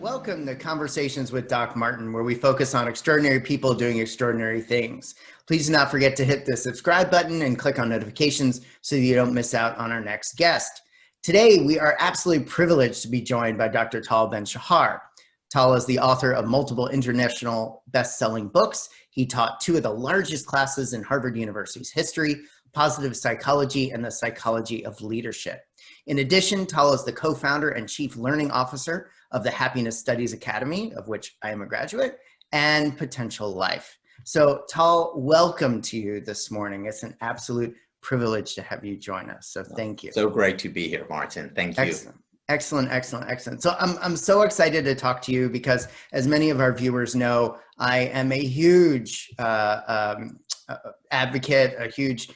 Welcome to Conversations with Doc Martin, where we focus on extraordinary people doing extraordinary things. Please do not forget to hit the subscribe button and click on notifications so you don't miss out on our next guest. Today, we are absolutely privileged to be joined by Dr. Tal Ben-Shahar. Tal is the author of multiple international best-selling books. He taught two of the largest classes in Harvard University's history, positive psychology and the psychology of leadership. In addition, Tal is the co-founder and chief learning officer of the Happiness Studies Academy, of which I am a graduate, and Potential Life. So Tal, welcome to you this morning. It's an absolute privilege to have you join us. So thank you. So great to be here, Martin. Thank you. Excellent. So I'm so excited to talk to you because, as many of our viewers know, I am a huge advocate, a huge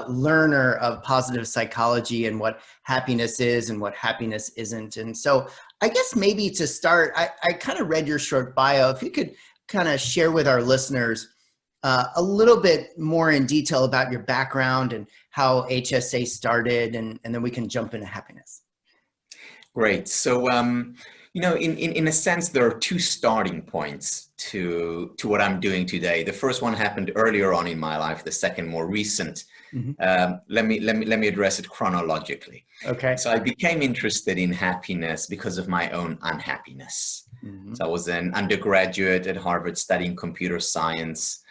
learner of positive psychology and what happiness is and what happiness isn't. And so I guess maybe to start, I kind of read your short bio. If you could kind of share with our listeners a little bit more in detail about your background and how HSA started, and then we can jump into happiness. Great. So, in a sense, there are two starting points to what I'm doing today. The first one happened earlier on in my life. The second, more recent. Mm-hmm. Let me address it chronologically. Okay. So I became interested in happiness because of my own unhappiness. Mm-hmm. So I was an undergraduate at Harvard studying computer science,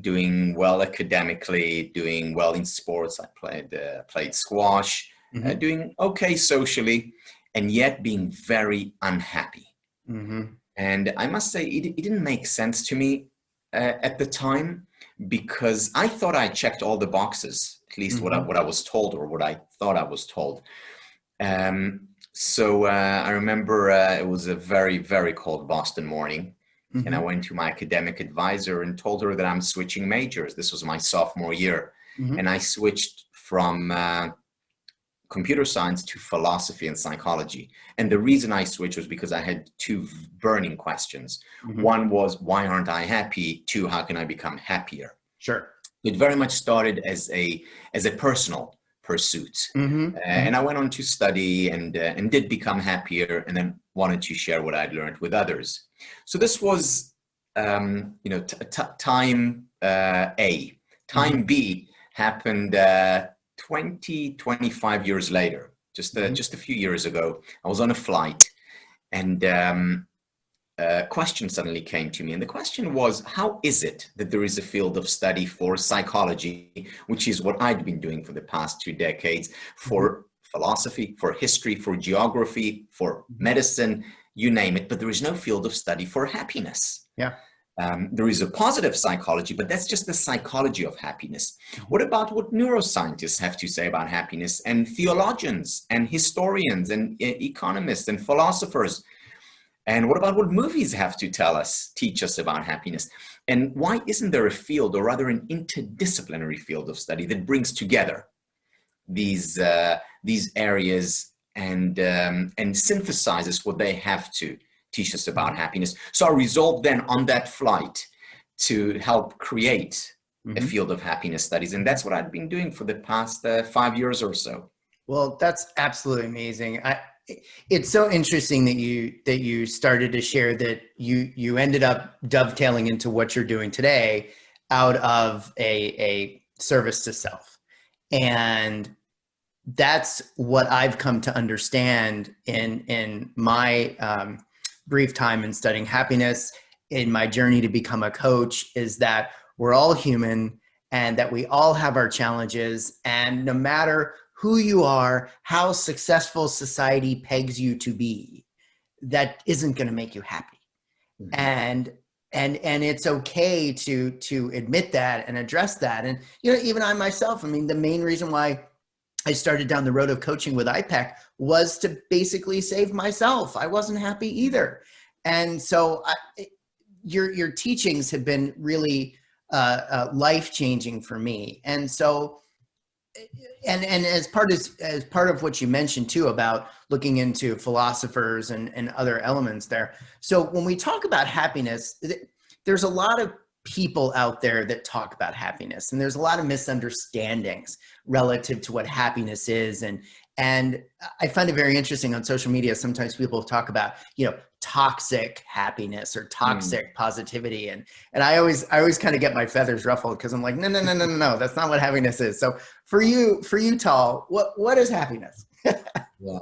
doing well academically, doing well in sports. I played squash. Mm-hmm. Doing okay socially, and yet being very unhappy. Mm-hmm. And I must say, it didn't make sense to me at the time, because I thought I checked all the boxes, at least mm-hmm. what I was told, or what I thought I was told. So I remember it was a very, very cold Boston morning. Mm-hmm. And I went to my academic advisor and told her that I'm switching majors. This was my sophomore year. Mm-hmm. And I switched from computer science to philosophy and psychology. And the reason I switched was because I had two burning questions. Mm-hmm. One was, why aren't I happy? Two, how can I become happier? Sure. It very much started as a personal pursuit. Mm-hmm. And I went on to study and did become happier, and then wanted to share what I'd learned with others. So this was, time A. Time mm-hmm. B happened 25 years later, just a few years ago. I was on a flight, and a question suddenly came to me. And the question was, how is it that there is a field of study for psychology, which is what I'd been doing for the past 2 decades, for philosophy, for history, for geography, for medicine, you name it, but there is no field of study for happiness. Yeah. There is a positive psychology, but that's just the psychology of happiness. What about what neuroscientists have to say about happiness, and theologians and historians and economists and philosophers? And what about what movies have to teach us about happiness? And why isn't there a field, or rather an interdisciplinary field of study, that brings together these areas and synthesizes what they have to teach us about happiness? So I resolved then on that flight to help create a field of happiness studies. And that's what I've been doing for the past 5 years or so. Well, that's absolutely amazing. It's so interesting that you started to share that you ended up dovetailing into what you're doing today out of a service to self. And that's what I've come to understand in my brief time in studying happiness, in my journey to become a coach, is that we're all human and that we all have our challenges, and no matter who you are, how successful society pegs you to be, that isn't going to make you happy. Mm-hmm. And it's okay to admit that and address that. And even I myself, the main reason why I started down the road of coaching with IPEC was to basically save myself. I wasn't happy either. And so your teachings have been really life-changing for me. And so, and as part of what you mentioned too, about looking into philosophers and other elements there. So when we talk about happiness, there's a lot of people out there that talk about happiness, and there's a lot of misunderstandings relative to what happiness is, and And I find it very interesting on social media. Sometimes people talk about, toxic happiness or toxic positivity. And I always kind of get my feathers ruffled because I'm like, no, no, no, no, no, no, that's not what happiness is. So for you, Tal, what is happiness? Yeah.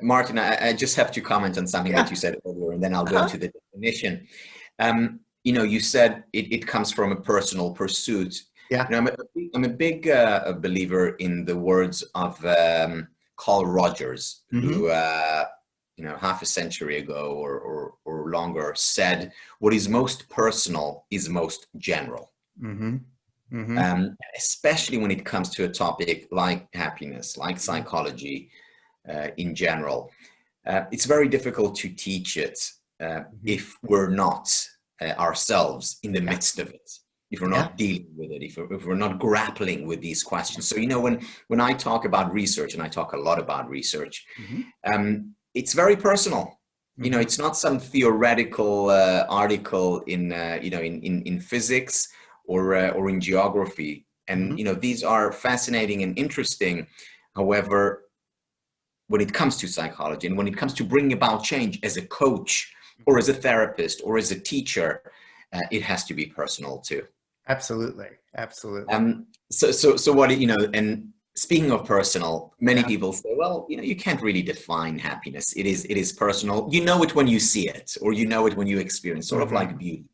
Martin, I just have to comment on something that you said earlier, and then I'll go to the definition. You said it comes from a personal pursuit. Yeah. I'm a big believer in the words of Carl Rogers, who, half a century ago or longer said, what is most personal is most general. Especially when it comes to a topic like happiness, like psychology in general. It's very difficult to teach it if we're not ourselves in the midst of it, if we're not dealing with it, if we're not grappling with these questions. So, when I talk about research, and I talk a lot about research, it's very personal. It's not some theoretical article in physics or in geography. And, these are fascinating and interesting. However, when it comes to psychology and when it comes to bringing about change as a coach or as a therapist or as a teacher, it has to be personal too. Absolutely. Absolutely. So what, and speaking of personal, many people say, well, you can't really define happiness. It is personal. You know it when you see it, or you know it when you experience, sort of like beauty.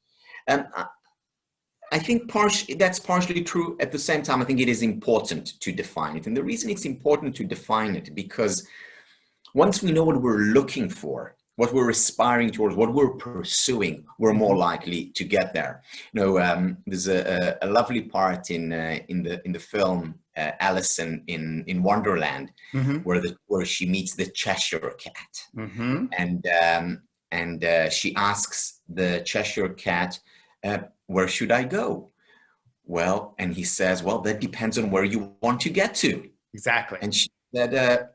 I think that's partially true. At the same time, I think it is important to define it. And the reason it's important to define it, because once we know what we're looking for, what we're aspiring towards, what we're pursuing, we're more likely to get there. There's a lovely part in the film Alice in Wonderland, where she meets the Cheshire Cat, and she asks the Cheshire Cat, where should I go? Well, and he says, well, that depends on where you want to get to. Exactly. And she said,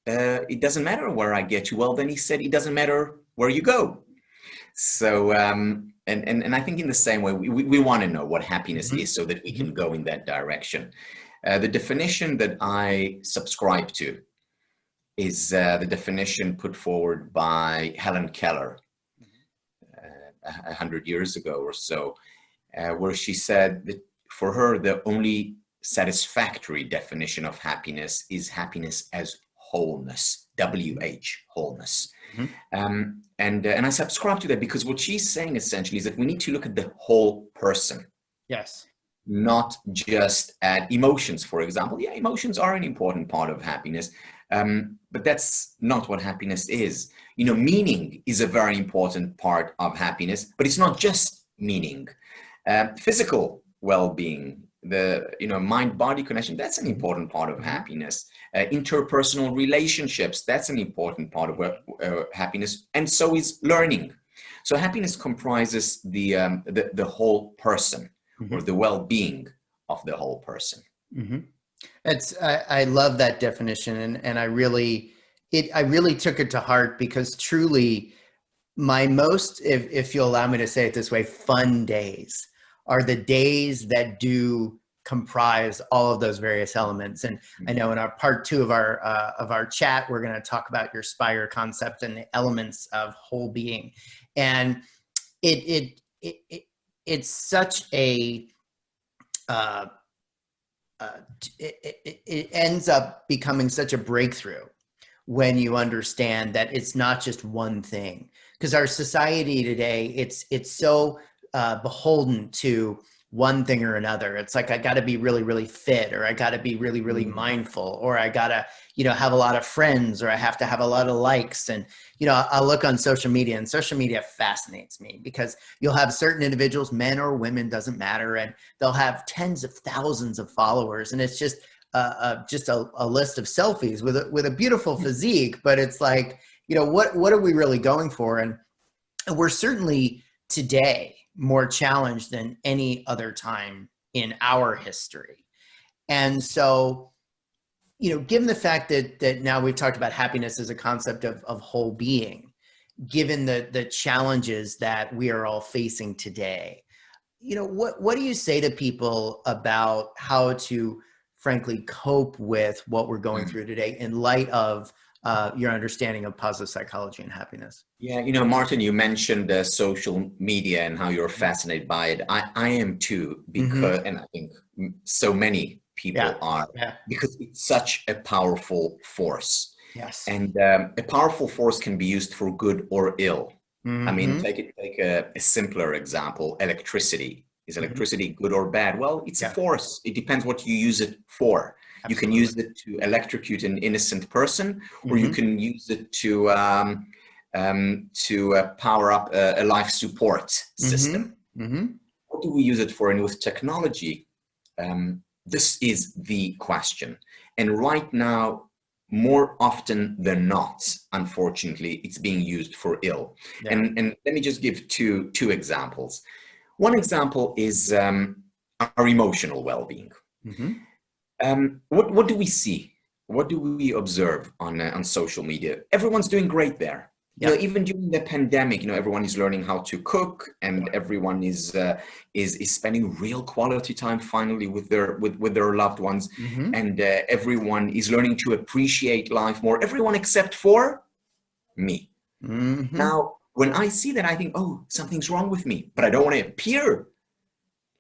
it doesn't matter where I get you. Well, then he said, it doesn't matter where you go. So, and I think in the same way, we want to know what happiness is so that we can go in that direction. The definition that I subscribe to is the definition put forward by Helen Keller 100 years ago or so, where she said that for her, the only satisfactory definition of happiness is happiness as wholeness, WH, wholeness. And I subscribe to that because what she's saying essentially is that we need to look at the whole person. Yes. Not just at emotions, for example. Yeah, emotions are an important part of happiness, but that's not what happiness is. Meaning is a very important part of happiness, but it's not just meaning. Physical well-being, the mind-body connection, that's an important part of happiness. Interpersonal relationships, that's an important part of happiness, and so is learning. So happiness comprises the whole person, or the well-being of the whole person. I love that definition, and I really took it to heart, because truly my most, if you'll allow me to say it this way, fun days are the days that do comprise all of those various elements. And I know in our part 2 of our chat, we're going to talk about your Spire concept and the elements of whole being. And it's such a it ends up becoming such a breakthrough when you understand that it's not just one thing. Because our society today, it's so beholden to one thing or another. It's like, I got to be really, really fit, or I got to be really, really mindful, or I got to, have a lot of friends, or I have to have a lot of likes. And, I look on social media, and social media fascinates me, because you'll have certain individuals, men or women, doesn't matter, and they'll have tens of thousands of followers. And it's just a list of selfies with a beautiful physique, but it's like, what are we really going for? And we're certainly today more challenged than any other time in our history. And so, given the fact that now we've talked about happiness as a concept of whole being, given the challenges that we are all facing today, what do you say to people about how to frankly cope with what we're going through today in light of your understanding of positive psychology and happiness? Yeah, Martin, you mentioned social media and how you're fascinated by it. I am too, because, and I think so many people are, because it's such a powerful force. Yes. And a powerful force can be used for good or ill. I mean, take a simpler example, electricity. Is electricity good or bad? Well, it's a force. It depends what you use it for. Absolutely. You can use it to electrocute an innocent person, or you can use it to power up a life support system. What do we use it for? And with technology, this is the question. And right now, more often than not, unfortunately, it's being used for ill. And let me just give two examples. One example is our emotional well-being. What do we see? What do we observe on social media? Everyone's doing great there. Even during the pandemic, everyone is learning how to cook, and everyone is spending real quality time finally with their loved ones, and everyone is learning to appreciate life more. Everyone except for me. Now, when I see that, I think, oh, something's wrong with me, but I don't want to appear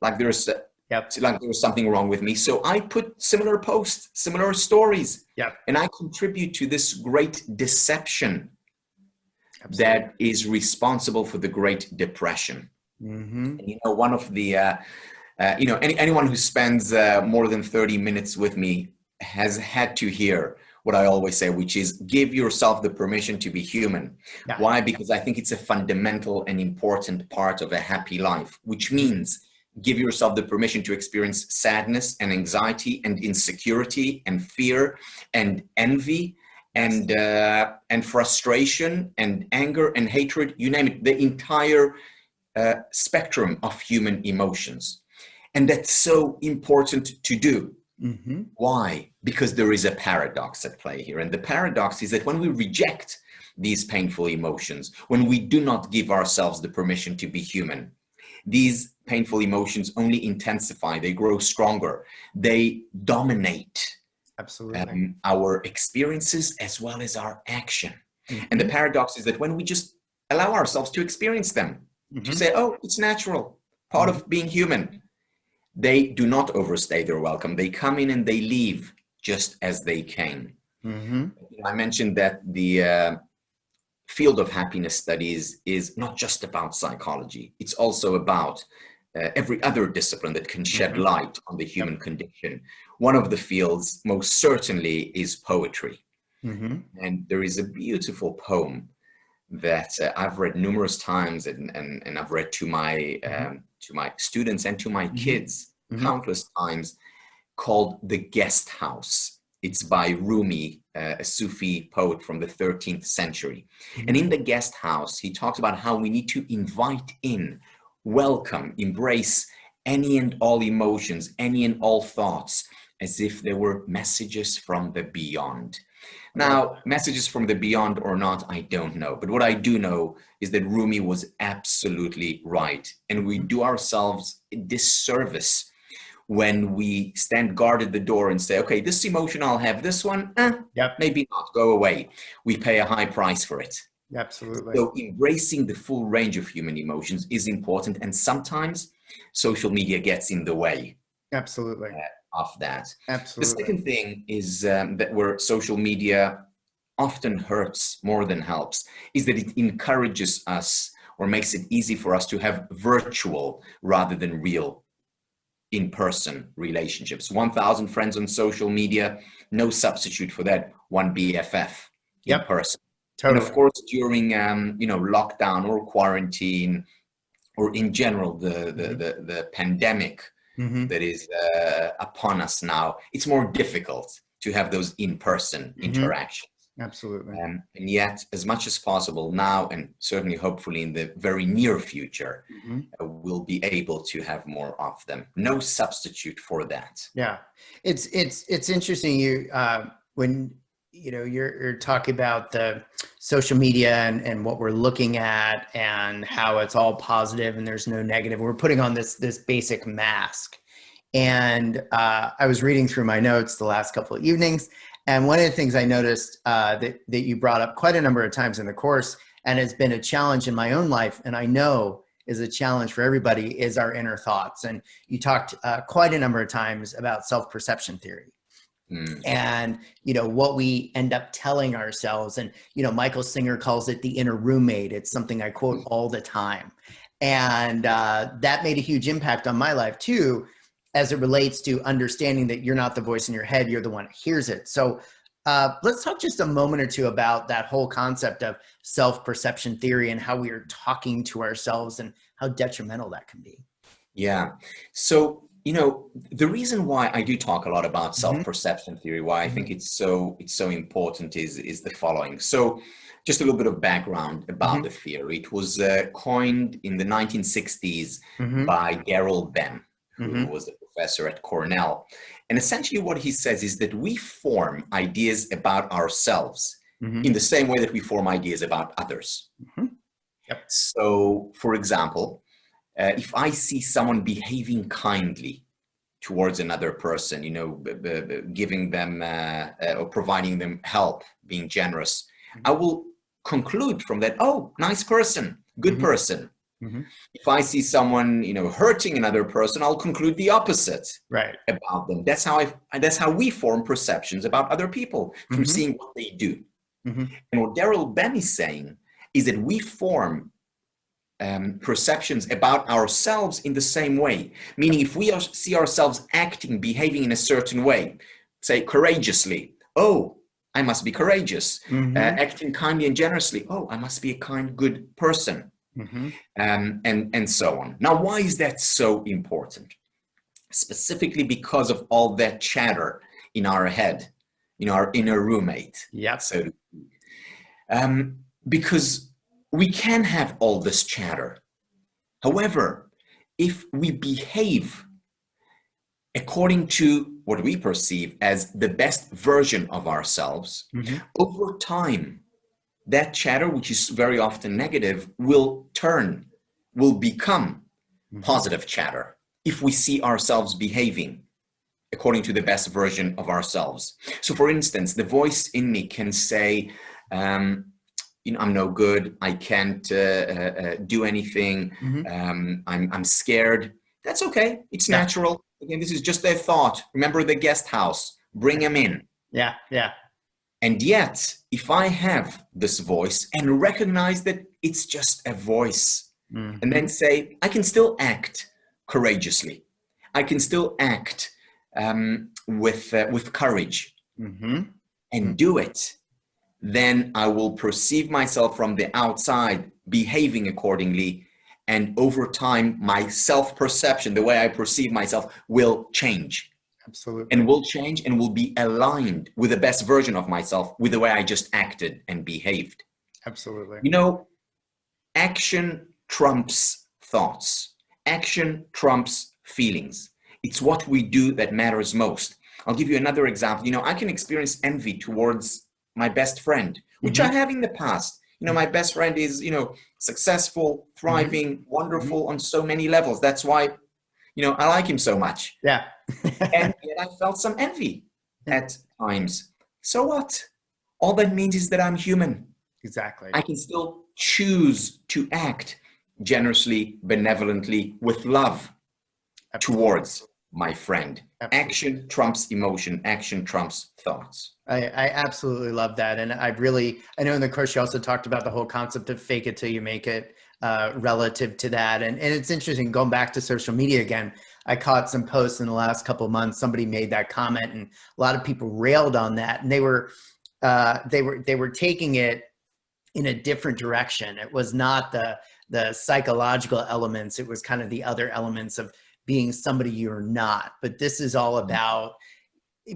like there's something wrong with me. So I put similar posts, similar stories, and I contribute to this great deception. Absolutely. That is responsible for the Great Depression. And, one of the, anyone who spends more than 30 minutes with me has had to hear what I always say, which is give yourself the permission to be human. Why? Because I think it's a fundamental and important part of a happy life, which means give yourself the permission to experience sadness and anxiety and insecurity and fear and envy and frustration and anger and hatred, you name it, the entire spectrum of human emotions. And that's so important to do. Why? Because there is a paradox at play here. And the paradox is that when we reject these painful emotions, when we do not give ourselves the permission to be human, these painful emotions only intensify, they grow stronger, they dominate. Absolutely. Our experiences as well as our action. And the paradox is that when we just allow ourselves to experience them, to say, oh, it's natural, part of being human, they do not overstay their welcome. They come in and they leave just as they came. I mentioned that the field of happiness studies is not just about psychology. It's also about every other discipline that can shed light on the human condition. One of the fields most certainly is poetry. And there is a beautiful poem that I've read numerous times and I've read to my students and to my kids countless times, called The Guest House. It's by Rumi, a Sufi poet from the 13th century. And in The Guest House, he talks about how we need to invite in, welcome, embrace any and all emotions, any and all thoughts, as if they were messages from the beyond. Now, messages from the beyond or not, I don't know. But what I do know is that Rumi was absolutely right. And we do ourselves a disservice when we stand guard at the door and say, okay, this emotion I'll have, this one, maybe not, go away. We pay a high price for it. Absolutely. So embracing the full range of human emotions is important. And sometimes social media gets in the way. Absolutely. Of that. Absolutely. The second thing is that where social media often hurts more than helps is that it encourages us or makes it easy for us to have virtual rather than real in-person relationships. 1,000 friends on social media, no substitute for that one BFF in person. Totally. And of course, during lockdown or quarantine, or in general the pandemic that is upon us now, it's more difficult to have those in-person interactions. Absolutely. And yet, as much as possible now, and certainly hopefully in the very near future, we'll be able to have more of them. No substitute for that. Yeah, it's interesting. When you're talking about the social media and what we're looking at and how it's all positive and there's no negative. We're putting on this basic mask, And I was reading through my notes the last couple of evenings. And one of the things I noticed that you brought up quite a number of times in the course, and it's been a challenge in my own life, and I know is a challenge for everybody, is our inner thoughts. And you talked quite a number of times about self-perception theory. And, what we end up telling ourselves. And, Michael Singer calls it the inner roommate. It's something I quote all the time. And that made a huge impact on my life too, as it relates to understanding that you're not the voice in your head, you're the one that hears it. So let's talk just a moment or two about that whole concept of self-perception theory and how we are talking to ourselves and how detrimental that can be. Yeah. So, the reason why I do talk a lot about self-perception theory, why I think it's so important is the following. So just a little bit of background about the theory. It was coined in the 1960s by Tal Ben, who was a professor at Cornell. And essentially what he says is that we form ideas about ourselves in the same way that we form ideas about others. Yep. So, for example, if I see someone behaving kindly towards another person, giving them or providing them help, being generous, I will conclude from that, oh, nice person, good person. If I see someone, hurting another person, I'll conclude the opposite about them. That's how we form perceptions about other people, from seeing what they do. And what Tal Ben is saying is that we form perceptions about ourselves in the same way. Meaning, if we see ourselves acting, behaving in a certain way, say courageously, oh, I must be courageous. Acting kindly and generously, oh, I must be a kind, good person. And so on. Now, why is that so important? Specifically because of all that chatter in our head, our inner roommate. Yeah. So, because we can have all this chatter. However, if we behave according to what we perceive as the best version of ourselves, over time, that chatter, which is very often negative, will become positive chatter if we see ourselves behaving according to the best version of ourselves. So, for instance, the voice in me can say, I'm no good. I can't do anything. I'm scared. That's okay. It's natural. Again, this is just their thought. Remember the guest house. Bring them in. Yeah. And yet, if I have this voice and recognize that it's just a voice, and then say, I can still act courageously. I can still act with courage and do it. Then I will perceive myself from the outside behaving accordingly. And over time, my self-perception, the way I perceive myself, will change. Absolutely. And will change and will be aligned with the best version of myself, with the way I just acted and behaved. Absolutely. Action trumps thoughts. Action trumps feelings. It's what we do that matters most. I'll give you another example. I can experience envy towards my best friend, which I have in the past. My best friend is, successful, thriving, wonderful on so many levels. That's why, I like him so much. Yeah. And yet I felt some envy at times. So what? All that means is that I'm human. Exactly. I can still choose to act generously, benevolently, with love towards my friend. Absolutely. Action trumps emotion. Action trumps thoughts. I absolutely love that. And I know in the course you also talked about the whole concept of fake it till you make it relative to that. And it's interesting, going back to social media again, I caught some posts in the last couple of months. Somebody made that comment and a lot of people railed on that. And they were taking it in a different direction. It was not the psychological elements. It was kind of the other elements of being somebody you're not. But this is all about,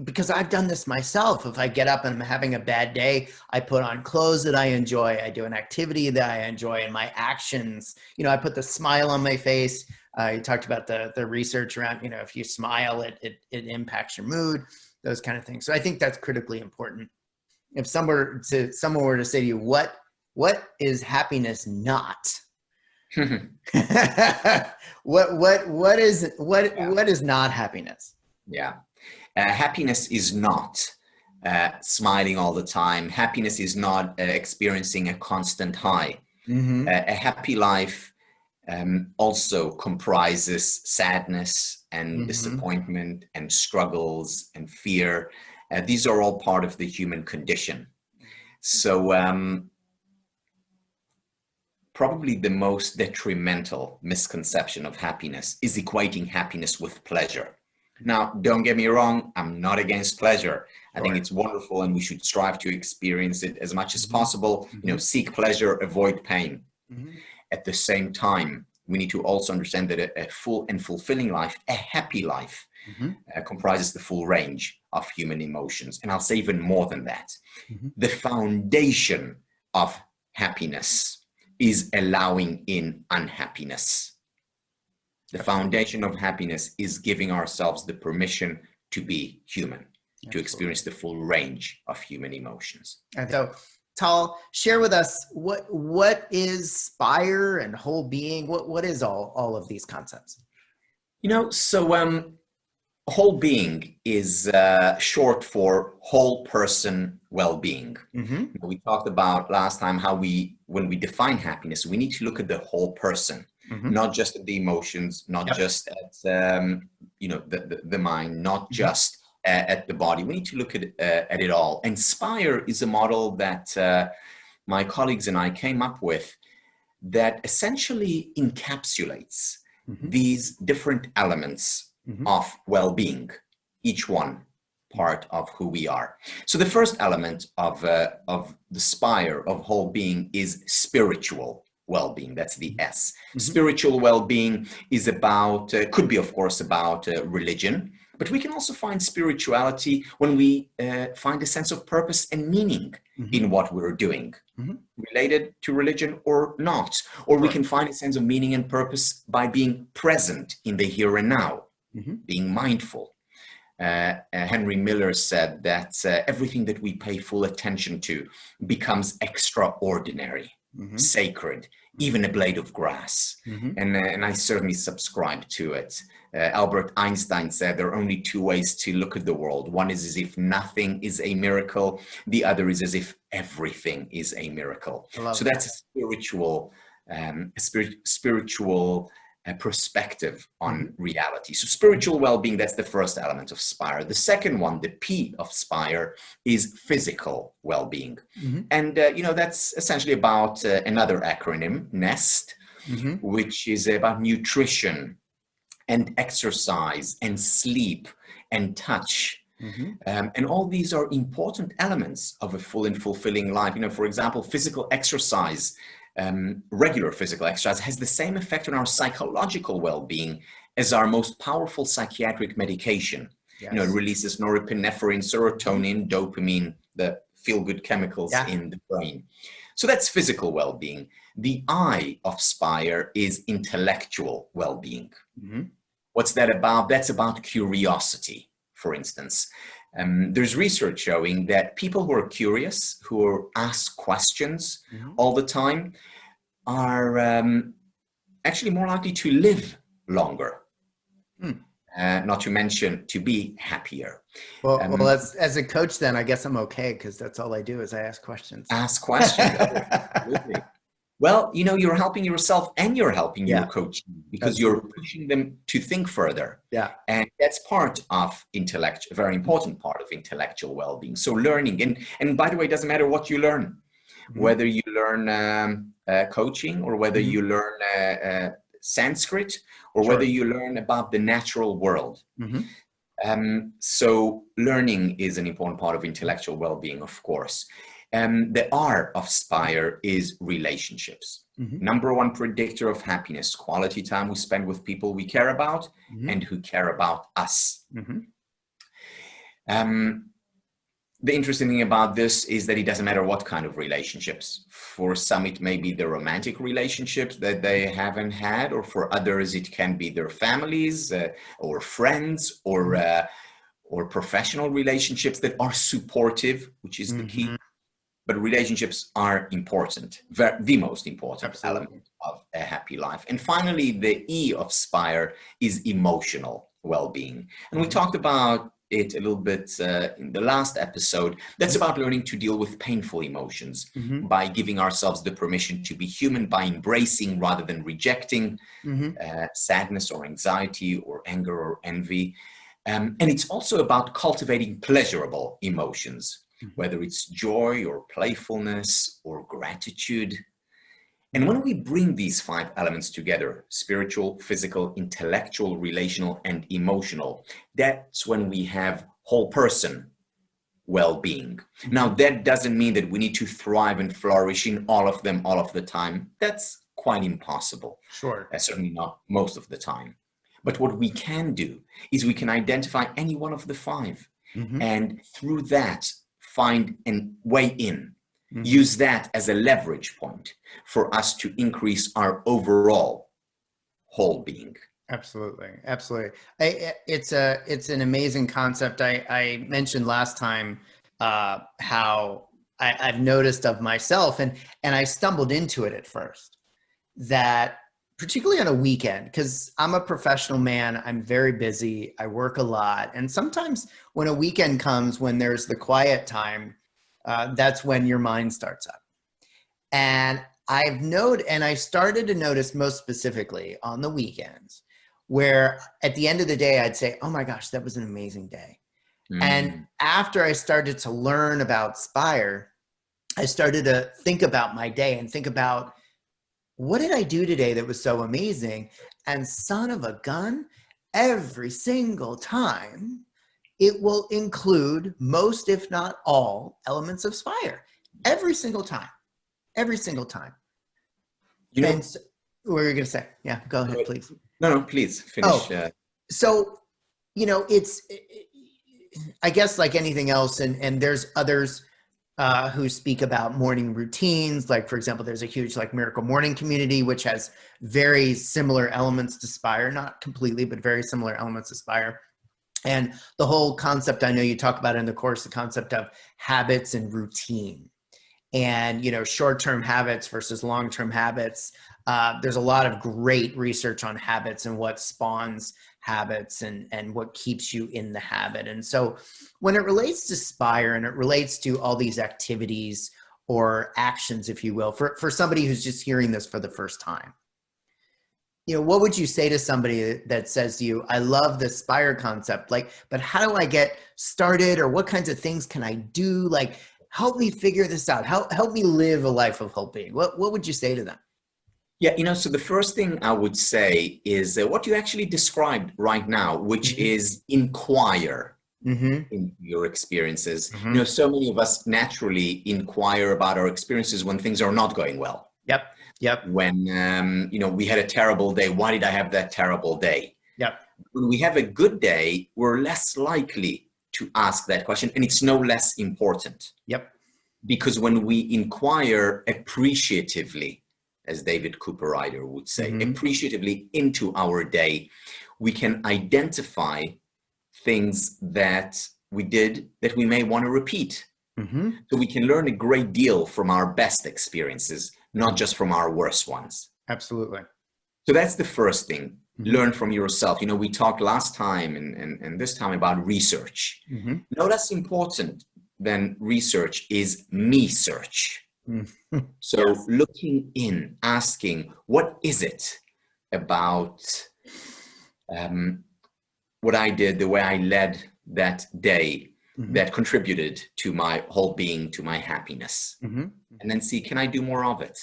because I've done this myself. If I get up and I'm having a bad day, I put on clothes that I enjoy. I do an activity that I enjoy, and my actions, I put the smile on my face. You talked about the research around, if you smile, it impacts your mood, those kind of things. So I think that's critically important. If someone were to say to you, what is happiness not? What is not happiness? Yeah. Happiness is not smiling all the time. Happiness is not experiencing a constant high. Mm-hmm. A happy life also comprises sadness and Mm-hmm. disappointment and struggles and fear. These are all part of the human condition. So probably the most detrimental misconception of happiness is equating happiness with pleasure. Now, don't get me wrong, I'm not against pleasure. I think it's wonderful and we should strive to experience it as much as possible. You know, seek pleasure, avoid pain. Mm-hmm. At the same time, we need to also understand that a full and fulfilling life, a happy life, comprises the full range of human emotions. And I'll say even more than that. Mm-hmm. The foundation of happiness is allowing in unhappiness. The foundation of happiness is giving ourselves the permission to be human, to experience the full range of human emotions. And so, Tal, share with us what is Spire and whole being? What is all of these concepts? You know, so whole being is short for whole person well-being. Mm-hmm. We talked about last time how when we define happiness, we need to look at the whole person, not just at the emotions, not just at the mind, not just at the body. We need to look at it all. And Spire is a model that my colleagues and I came up with that essentially encapsulates these different elements of well-being, each one part of who we are. So the first element of the Spire of whole being is spiritual well-being. That's the S. Spiritual well-being is about, could be of course about religion, but we can also find spirituality when we find a sense of purpose and meaning in what we're doing, related to religion or not. Or we can find a sense of meaning and purpose by being present in the here and now, being mindful. Henry Miller said that everything that we pay full attention to becomes extraordinary, sacred, even a blade of grass. And I certainly subscribe to it. Albert Einstein said there are only two ways to look at the world. One is as if nothing is a miracle. The other is as if everything is a miracle. So that's a spiritual perspective on reality. So spiritual well-being, that's the first element of Spire. The second one, the P of Spire, is physical well-being. And, that's essentially about another acronym, NEST, which is about nutrition and exercise and sleep and touch. And all these are important elements of a full and fulfilling life. For example, physical exercise, regular physical exercise has the same effect on our psychological well-being as our most powerful psychiatric medication. It releases norepinephrine, serotonin, dopamine, the feel-good chemicals in the brain. So that's physical well-being. The I of Spire is intellectual well-being. What's that about? That's about curiosity, for instance. There's research showing that people who are curious, who ask questions all the time, are actually more likely to live longer. Not to mention to be happier. Well, as a coach, then I guess I'm okay because that's all I do is I ask questions. Ask questions. Absolutely. Well, you're helping yourself and you're helping your coach because you're pushing them to think further. And that's part of a very important part of intellectual well-being. So learning, and by the way, it doesn't matter what you learn, whether you learn coaching or whether you learn Sanskrit or whether you learn about the natural world. So learning is an important part of intellectual well-being, of course. The R of Spire is relationships. Number one predictor of happiness, quality time we spend with people we care about and who care about us. The interesting thing about this is that it doesn't matter what kind of relationships. For some, it may be the romantic relationships that they haven't had, or for others, it can be their families or friends or professional relationships that are supportive, which is the key. but relationships are important, the most important Absolutely. element of a happy life. And finally, the E of Spire is emotional well-being. And we talked about it a little bit in the last episode. That's about learning to deal with painful emotions by giving ourselves the permission to be human, by embracing rather than rejecting sadness or anxiety or anger or envy. And it's also about cultivating pleasurable emotions, whether it's joy or playfulness or gratitude. And when we bring these 5 elements together, spiritual, physical, intellectual, relational, and emotional, that's when we have whole person well-being. Now, that doesn't mean that we need to thrive and flourish in all of them all of the time. That's quite impossible. Sure. Certainly not most of the time. But what we can do is we can identify any one of the 5 and through that find a way in. Use that as a leverage point for us to increase our overall whole being. Absolutely. Absolutely. It's an amazing concept. I mentioned last time how I've noticed of myself, and I stumbled into it at first, that particularly on a weekend, because I'm a professional man, I'm very busy, I work a lot. And sometimes when a weekend comes, when there's the quiet time, that's when your mind starts up. And I started to notice most specifically on the weekends, where at the end of the day, I'd say, oh my gosh, that was an amazing day. And after I started to learn about Spire, I started to think about my day and think about, what did I do today that was so amazing? And son of a gun, every single time, it will include most, if not all, elements of Spire. Every single time. Every single time. You know, And so, what were you going to say? Yeah, go ahead, please. No, please finish. Oh, so, I guess like anything else, and there's others who speak about morning routines. Like, for example, there's a huge like Miracle Morning community, which has very similar elements to Spire, not completely, but very similar elements to Spire. And the whole concept, I know you talk about in the course, the concept of habits and routine, and, short-term habits versus long-term habits. There's a lot of great research on habits and what spawns habits and what keeps you in the habit. And so when it relates to Spire and it relates to all these activities or actions, if you will, for somebody who's just hearing this for the first time, what would you say to somebody that says to you, I love the Spire concept, but how do I get started, or what kinds of things can I do? Like, help me figure this out. Help me live a life of whole-being. What would you say to them? Yeah, so the first thing I would say is what you actually described right now, which is inquire in your experiences. So many of us naturally inquire about our experiences when things are not going well. Yep. When, we had a terrible day. Why did I have that terrible day? Yep. When we have a good day, we're less likely to ask that question, and it's no less important. Yep. Because when we inquire appreciatively, as David Cooper Ryder would say, appreciatively into our day, we can identify things that we did that we may want to repeat. So we can learn a great deal from our best experiences, not just from our worst ones. Absolutely. So that's the first thing. Learn from yourself. We talked last time and this time about research. No less important than research is me search. So yes. Looking in, asking, what is it about what I did, the way I led that day that contributed to my whole being, to my happiness? And then see, can I do more of it?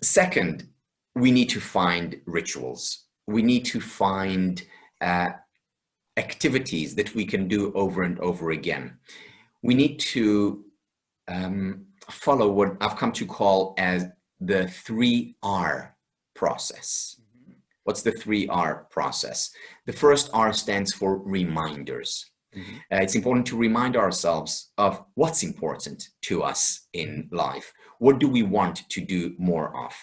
Second, we need to find rituals. We need to find activities that we can do over and over again. We need to follow what I've come to call as the 3R process. What's the 3R process? The first R stands for reminders. Mhm. It's important to remind ourselves of what's important to us in life. What do we want to do more of?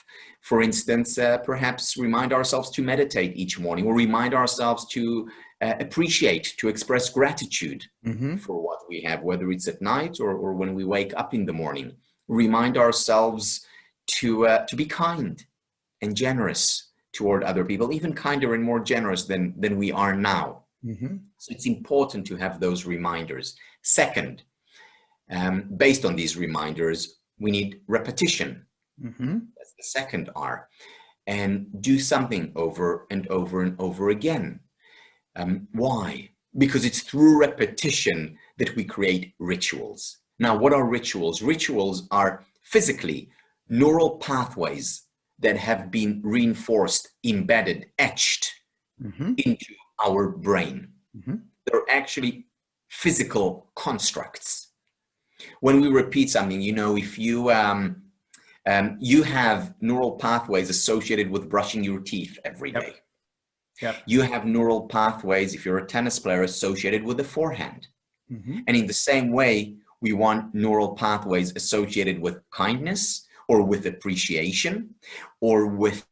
For instance, perhaps remind ourselves to meditate each morning, or remind ourselves to appreciate, to express gratitude Mhm. for what we have, whether it's at night or when we wake up in the morning. Remind ourselves to be kind and generous toward other people, even kinder and more generous than we are now. Mhm. So it's important to have those reminders. Second, based on these reminders, we need repetition. Mhm. That's the second R. And do something over and over and over again. Why? Because it's through repetition that we create rituals. Now, what are rituals? Rituals are physically neural pathways that have been reinforced, embedded, etched Mhm. into our brain. Mhm. They're actually physical constructs. When we repeat something, if you have neural pathways associated with brushing your teeth every day. Yep. Yep. You have neural pathways, if you're a tennis player, associated with the forehand. Mhm. And in the same way, we want neural pathways associated with kindness, or with appreciation, or with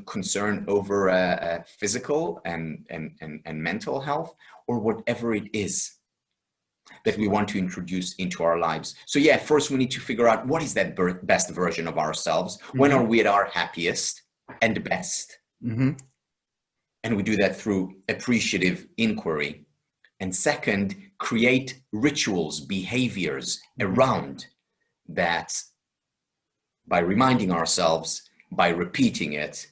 concern over physical and mental health, or whatever it is that we want to introduce into our lives. So yeah, first we need to figure out what is that best version of ourselves. When are Mhm. we at our happiest and best? Mhm. And we do that through appreciative inquiry. And second, create rituals, behaviors Mhm. around that by reminding ourselves, by repeating it.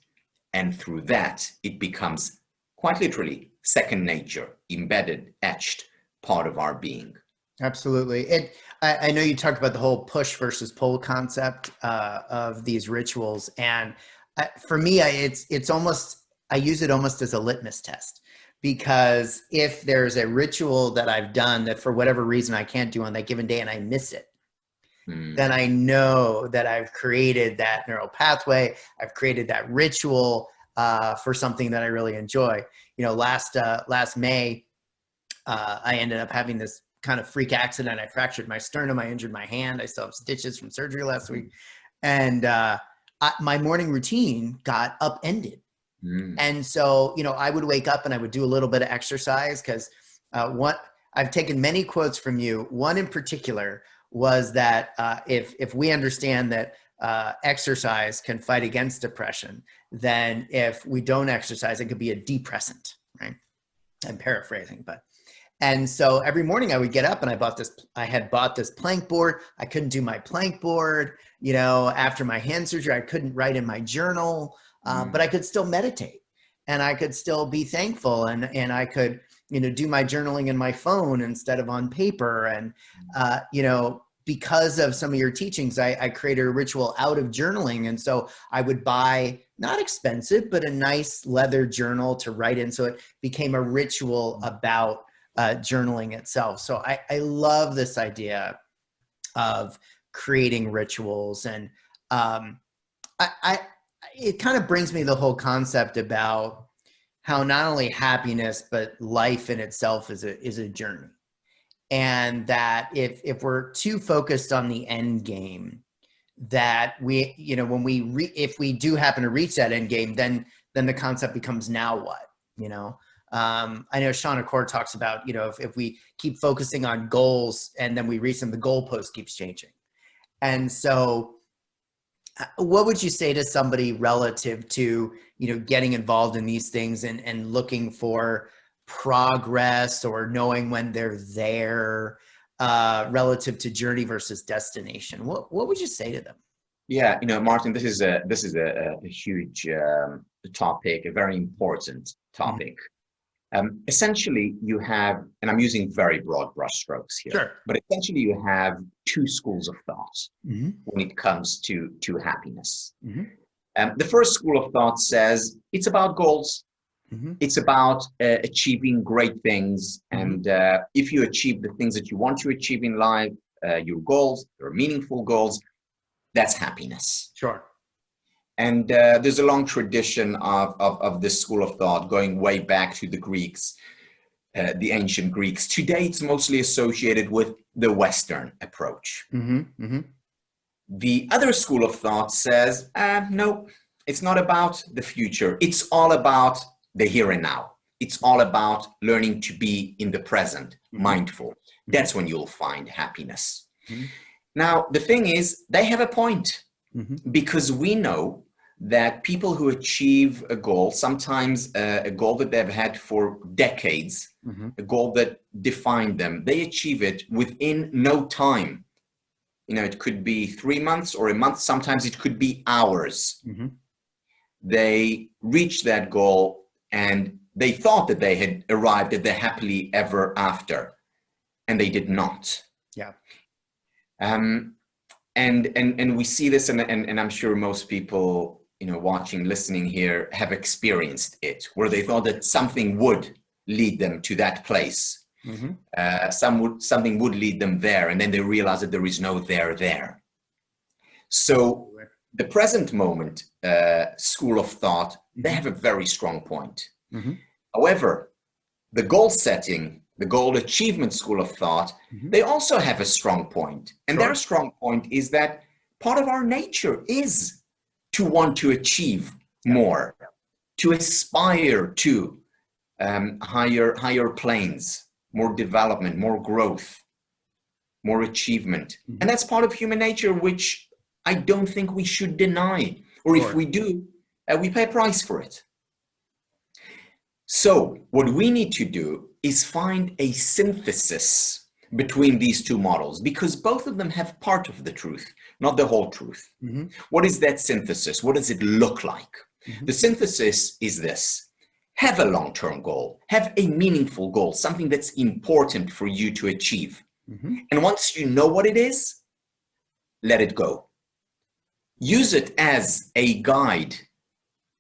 And through that, it becomes quite literally second nature, embedded, etched, part of our being. Absolutely. I know you talked about the whole push versus pull concept of these rituals, and for me, it's almost, I use it almost as a litmus test, because if there's a ritual that I've done that for whatever reason I can't do on that given day and I miss it, then I know that I've created that neural pathway. I've created that ritual for something that I really enjoy. Last May, I ended up having this kind of freak accident. I fractured my sternum. I injured my hand. I still have stitches from surgery last week. And my morning routine got upended. And so, I would wake up and I would do a little bit of exercise, because what I've taken many quotes from you. One in particular was that if we understand that exercise can fight against depression, then if we don't exercise, it could be a depressant, right? I'm paraphrasing, but. And so every morning I would get up and I had bought this plank board. I couldn't do my plank board, after my hand surgery. I couldn't write in my journal, but I could still meditate, and I could still be thankful, and I could, do my journaling in my phone instead of on paper. And, because of some of your teachings, I created a ritual out of journaling. And so I would buy, not expensive, but a nice leather journal to write in. So it became a ritual about journaling itself. So I love this idea of creating rituals. And it kind of brings me the whole concept about how not only happiness, but life in itself is a journey. And that if we're too focused on the end game, that we, if we do happen to reach that end game, then the concept becomes, now what, I know Sean Accord talks about, if we keep focusing on goals and then we reach them, the goalpost keeps changing. And so what would you say to somebody relative to, getting involved in these things and looking for progress, or knowing when they're there, relative to journey versus destination? What would you say to them? Yeah, Martin, this is a huge topic, a very important Mm. topic. Essentially, you have, and I'm using very broad brushstrokes here, Sure. but essentially you have two schools of thought Mm-hmm. when it comes to happiness. Mm-hmm. The first school of thought says it's about goals. Mm-hmm. It's about achieving great things. Mm-hmm. And if you achieve the things that you want to achieve in life, your goals, your meaningful goals, that's happiness. Sure. And there's a long tradition of this school of thought going way back to the Greeks. the ancient Greeks. Today, it's mostly associated with the Western approach. The other school of thought says, no, it's not about the future. It's all about the here and now. It's all about learning to be in the present, mindful. That's when you'll find happiness. Now, the thing is, they have a point, because we know that people who achieve a goal, sometimes a goal that they've had for decades, a goal that defined them, they achieve it within no time. You know, it could be 3 months or a month. Sometimes it could be hours. They reach that goal and they thought that they had arrived at the happily ever after, and they did not. Yeah. And we see this, and I'm sure most people, you know, watching, listening here have experienced it, where they thought that something would lead them to that place. Something would lead them there, and then they realize that there is no there. So the present moment school of thought, they have a very strong point. However, the goal setting, the goal achievement school of thought, they also have a strong point. And their strong point is that part of our nature is to want to achieve more, to aspire to higher planes, more development, more growth, more achievement. And that's part of human nature, which I don't think we should deny. Or if we do, we pay a price for it. So what we need to do is find a synthesis between these two models, because both of them have part of the truth, not the whole truth. What is that synthesis? What does it look like? The synthesis is this: have a long-term goal, have a meaningful goal, something that's important for you to achieve. And once you know what it is, let it go. Use it as a guide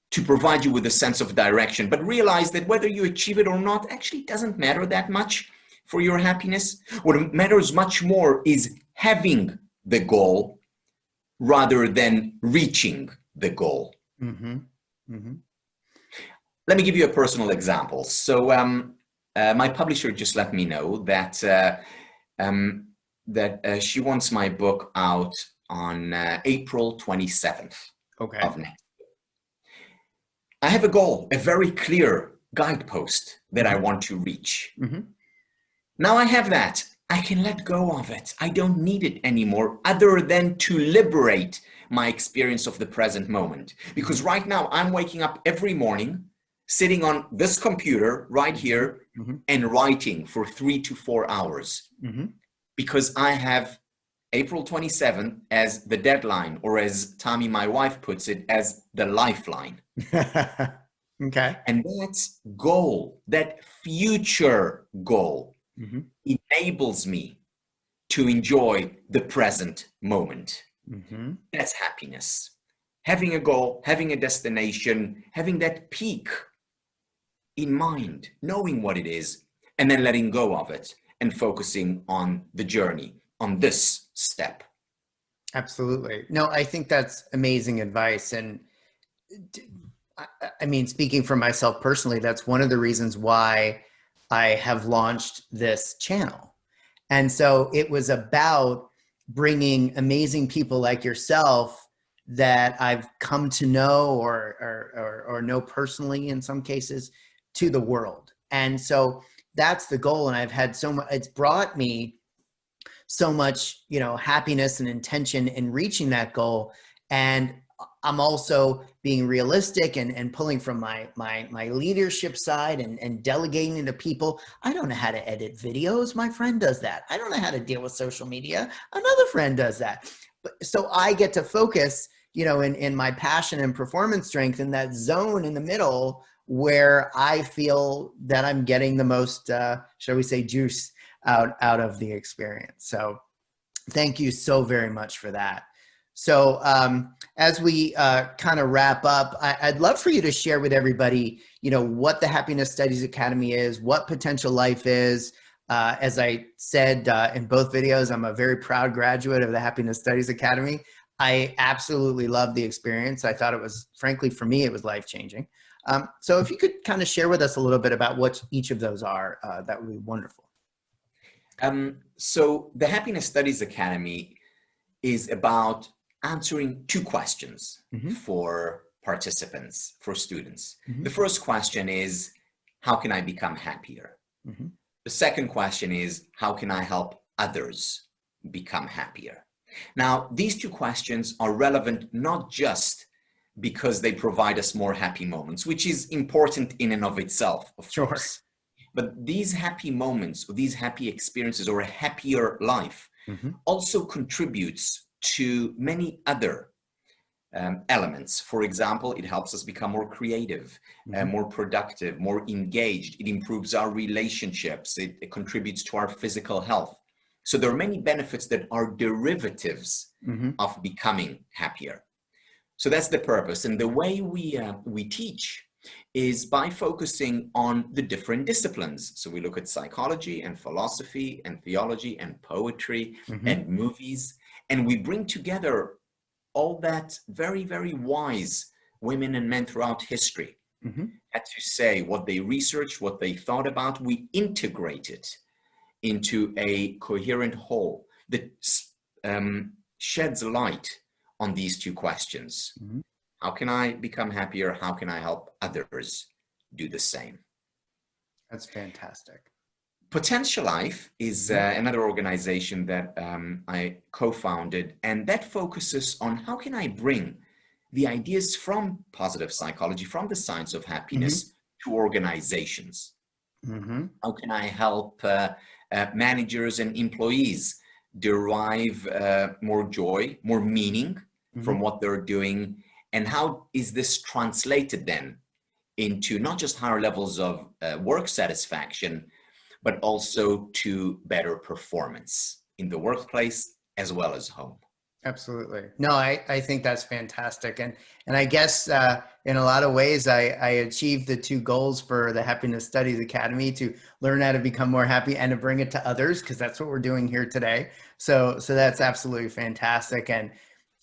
to provide you with a sense of direction, but realize that whether you achieve it or not actually doesn't matter that much for your happiness. What matters much more is having the goal rather than reaching the goal. Let me give you a personal example. So my publisher just let me know that she wants my book out on April 27th of next year. I have a goal, a very clear guidepost that I want to reach. Now I have that. I can let go of it. I don't need it anymore, other than to liberate my experience of the present moment. Because right now I'm waking up every morning, sitting on this computer right here and writing for 3 to 4 hours. Because I have April 27th as the deadline, or as Tommy, my wife, puts it, as the lifeline. And that goal, that future goal, enables me to enjoy the present moment. That's happiness. Having a goal, having a destination, having that peak in mind, knowing what it is, and then letting go of it and focusing on the journey, on this step. Absolutely. No, I think that's amazing advice. And I mean, speaking for myself personally, that's one of the reasons why I have launched this channel. And so it was about bringing amazing people like yourself that I've come to know or know personally in some cases to the world. And so that's the goal. And I've had so much, it's brought me so much, you know, happiness and intention in reaching that goal. And I'm also being realistic and pulling from my leadership side and delegating to people. I don't know how to edit videos. My friend does that. I don't know how to deal with social media. Another friend does that. So I get to focus, you know, in my passion and performance strength in that zone in the middle where I feel that I'm getting the most, shall we say, juice out of the experience. So thank you so very much for that. So as we kind of wrap up, I'd love for you to share with everybody, you know, what the Happiness Studies Academy is, what Potential Life is. As I said in both videos, I'm a very proud graduate of the Happiness Studies Academy. I absolutely loved the experience. I thought it was, frankly, for me, it was life-changing. So if you could kind of share with us a little bit about what each of those are, that would be wonderful. So the Happiness Studies Academy is about answering two questions for participants, for students. The first question is, how can I become happier? The second question is, how can I help others become happier? Now, these two questions are relevant not just because they provide us more happy moments, which is important in and of itself, of course. But these happy moments, or these happy experiences, or a happier life also contributes to many other elements. For example, it helps us become more creative, more productive, more engaged. It improves our relationships. It contributes to our physical health. So there are many benefits that are derivatives of becoming happier. So that's the purpose. And the way we teach is by focusing on the different disciplines. So we look at psychology and philosophy and theology and poetry and movies, and we bring together all that very, very wise women and men throughout history had to say, what they researched, what they thought about. We integrate it into a coherent whole that sheds light on these two questions. How can I become happier? How can I help others do the same? That's fantastic. Potential Life is another organization that I co-founded, and that focuses on how can I bring the ideas from positive psychology, from the science of happiness, to organizations. How can I help managers and employees derive more joy, more meaning from what they're doing? And how is this translated then into not just higher levels of work satisfaction, but also to better performance in the workplace as well as home? Absolutely. No, I think that's fantastic. And I guess in a lot of ways, I achieved the two goals for the Happiness Studies Academy, to learn how to become more happy and to bring it to others, because that's what we're doing here today. So that's absolutely fantastic. And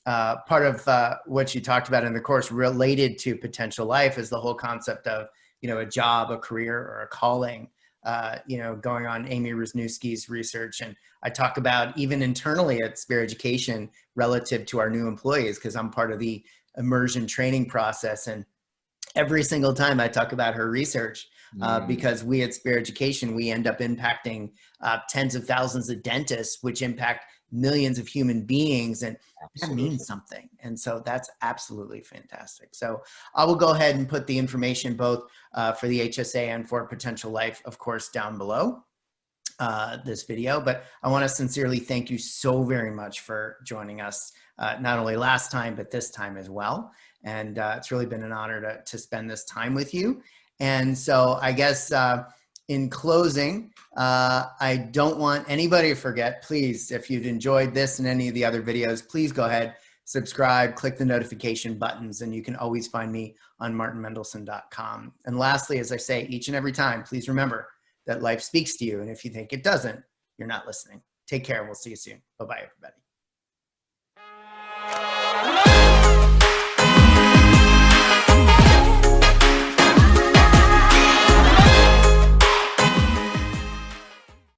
part of what you talked about in the course related to potential life is the whole concept of, a job, a career, or a calling, going on Amy Wisniewski's research. And I talk about even internally at Spire Education relative to our new employees, because I'm part of the immersion training process. And every single time I talk about her research, because we at Spire Education, we end up impacting tens of thousands of dentists, which impact millions of human beings, and that means something. And so that's absolutely fantastic. So I will go ahead and put the information both for the HSA and for Potential Life, of course, down below this video. But I want to sincerely thank you so very much for joining us, not only last time, but this time as well. And it's really been an honor to spend this time with you. And so I guess in closing, I don't want anybody to forget, please, if you've enjoyed this and any of the other videos, please go ahead, subscribe, click the notification buttons, and you can always find me on martinmendelson.com. And lastly, as I say each and every time, please remember that life speaks to you. And if you think it doesn't, you're not listening. Take care. We'll see you soon. Bye-bye, everybody.